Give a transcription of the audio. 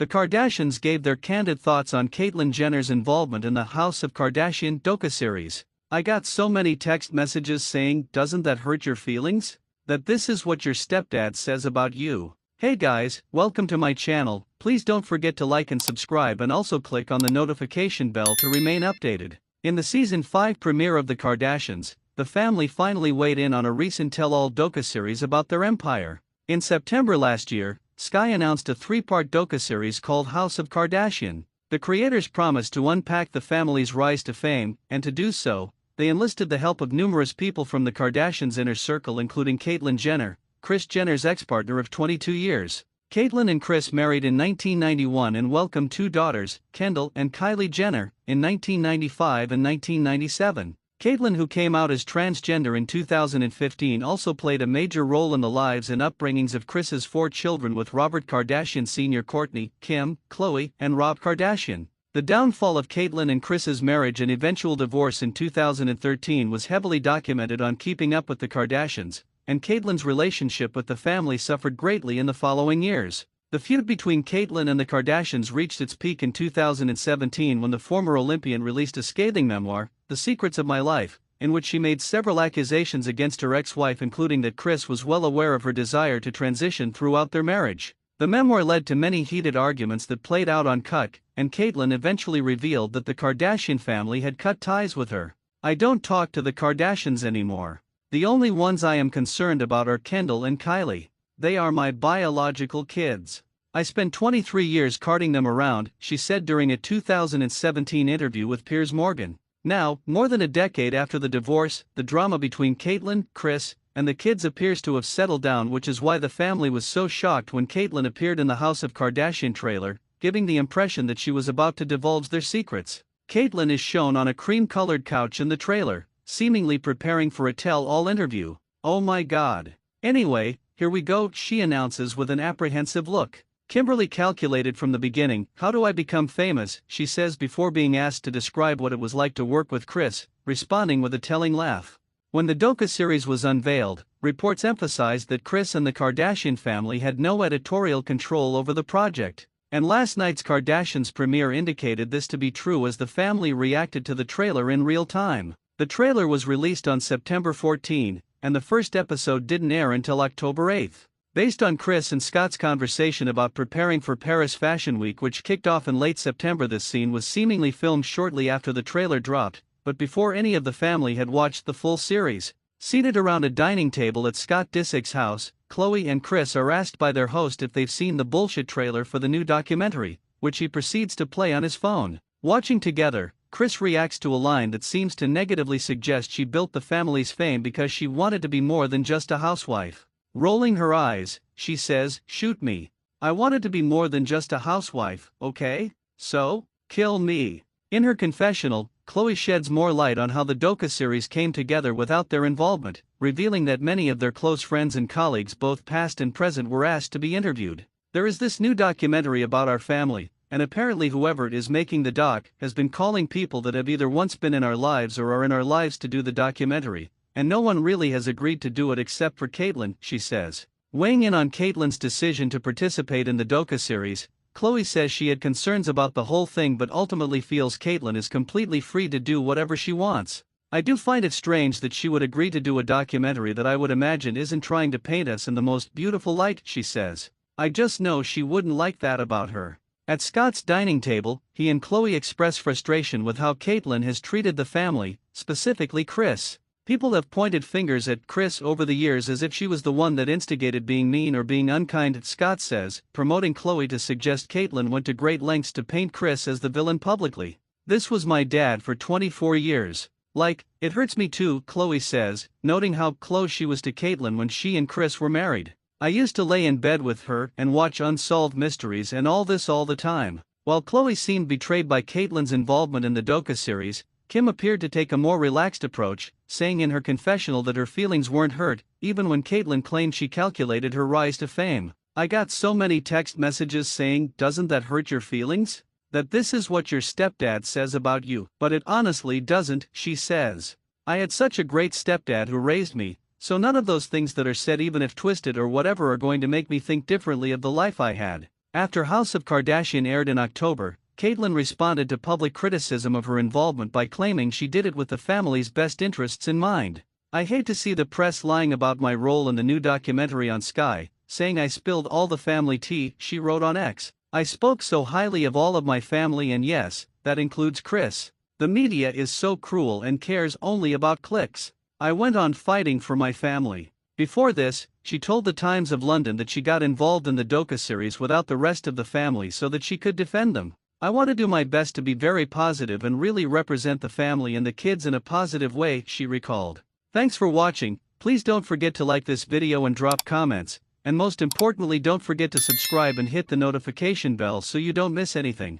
The Kardashians gave their candid thoughts on Caitlyn Jenner's involvement in the House of Kardashian docuseries. I got so many text messages saying, "Doesn't that hurt your feelings? That this is what your stepdad says about you." Hey guys, welcome to my channel. Please don't forget to like and subscribe and also click on the notification bell to remain updated. In the season 5 premiere of The Kardashians, the family finally weighed in on a recent tell-all docuseries about their empire. In September last year, Sky announced a 3-part docuseries called House of Kardashian. The creators promised to unpack the family's rise to fame, and to do so, they enlisted the help of numerous people from the Kardashians' inner circle, including Caitlyn Jenner, Kris Jenner's ex-partner of 22 years. Caitlyn and Kris married in 1991 and welcomed 2 daughters, Kendall and Kylie Jenner, in 1995 and 1997. Caitlyn, who came out as transgender in 2015, also played a major role in the lives and upbringings of Kris's 4 children with Robert Kardashian Sr, Kourtney, Kim, Khloé, and Rob Kardashian. The downfall of Caitlyn and Kris's marriage and eventual divorce in 2013 was heavily documented on Keeping Up with the Kardashians, and Caitlyn's relationship with the family suffered greatly in the following years. The feud between Caitlyn and the Kardashians reached its peak in 2017 when the former Olympian released a scathing memoir, The Secrets of My Life, in which she made several accusations against her ex-wife, including that Kris was well aware of her desire to transition throughout their marriage. The memoir led to many heated arguments that played out uncut, and Caitlyn eventually revealed that the Kardashian family had cut ties with her. "I don't talk to the Kardashians anymore. The only ones I am concerned about are Kendall and Kylie. They are my biological kids. I spent 23 years carting them around," she said during a 2017 interview with Piers Morgan. Now, more than a decade after the divorce, the drama between Caitlyn, Kris, and the kids appears to have settled down, which is why the family was so shocked when Caitlyn appeared in the House of Kardashian trailer, giving the impression that she was about to divulge their secrets. Caitlyn is shown on a cream-colored couch in the trailer, seemingly preparing for a tell-all interview. "Oh my god. Anyway, here we go," she announces with an apprehensive look. "Kimberly calculated from the beginning. How do I become famous?" she says before being asked to describe what it was like to work with Kris, responding with a telling laugh. When the docuseries was unveiled, reports emphasized that Kris and the Kardashian family had no editorial control over the project, and last night's Kardashians premiere indicated this to be true as the family reacted to the trailer in real time. The trailer was released on September 14, and the first episode didn't air until October 8. Based on Kris and Scott's conversation about preparing for Paris Fashion Week, which kicked off in late September, this scene was seemingly filmed shortly after the trailer dropped, but before any of the family had watched the full series. Seated around a dining table at Scott Disick's house, Khloé and Kris are asked by their host if they've seen the bullshit trailer for the new documentary, which he proceeds to play on his phone. Watching together, Kris reacts to a line that seems to negatively suggest she built the family's fame because she wanted to be more than just a housewife. Rolling her eyes, she says, "Shoot me. I wanted to be more than just a housewife, okay? So, kill me." In her confessional, Khloé sheds more light on how the docuseries came together without their involvement, revealing that many of their close friends and colleagues, both past and present, were asked to be interviewed. "There is this new documentary about our family, and apparently whoever it is making the doc has been calling people that have either once been in our lives or are in our lives to do the documentary, and no one really has agreed to do it except for Caitlyn," she says. Weighing in on Caitlyn's decision to participate in the docuseries, Khloé says she had concerns about the whole thing but ultimately feels Caitlyn is completely free to do whatever she wants. "I do find it strange that she would agree to do a documentary that I would imagine isn't trying to paint us in the most beautiful light," she says. "I just know she wouldn't like that about her." At Scott's dining table, he and Khloé express frustration with how Caitlyn has treated the family, specifically Kris. "People have pointed fingers at Kris over the years as if she was the one that instigated being mean or being unkind," Scott says, promoting Khloé to suggest Caitlyn went to great lengths to paint Kris as the villain publicly. "This was my dad for 24 years. Like, it hurts me too," Khloé says, noting how close she was to Caitlyn when she and Kris were married. "I used to lay in bed with her and watch Unsolved Mysteries and all this all the time." While Khloé seemed betrayed by Caitlyn's involvement in the docuseries, Kim appeared to take a more relaxed approach, saying in her confessional that her feelings weren't hurt, even when Caitlyn claimed she calculated her rise to fame. "I got so many text messages saying, 'Doesn't that hurt your feelings? That this is what your stepdad says about you.' But it honestly doesn't," she says. "I had such a great stepdad who raised me, so none of those things that are said, even if twisted or whatever, are going to make me think differently of the life I had. After House of Kardashian aired in October, Caitlyn responded to public criticism of her involvement by claiming she did it with the family's best interests in mind. "I hate to see the press lying about my role in the new documentary on Sky, saying I spilled all the family tea," she wrote on X. "I spoke so highly of all of my family, and yes, that includes Kris. The media is so cruel and cares only about clicks. I went on fighting for my family." Before this, she told the Times of London that she got involved in the docuseries without the rest of the family so that she could defend them. "I want to do my best to be very positive and really represent the family and the kids in a positive way," she recalled. Thanks for watching. Please don't forget to like this video and drop comments, and most importantly don't forget to subscribe and hit the notification bell so you don't miss anything.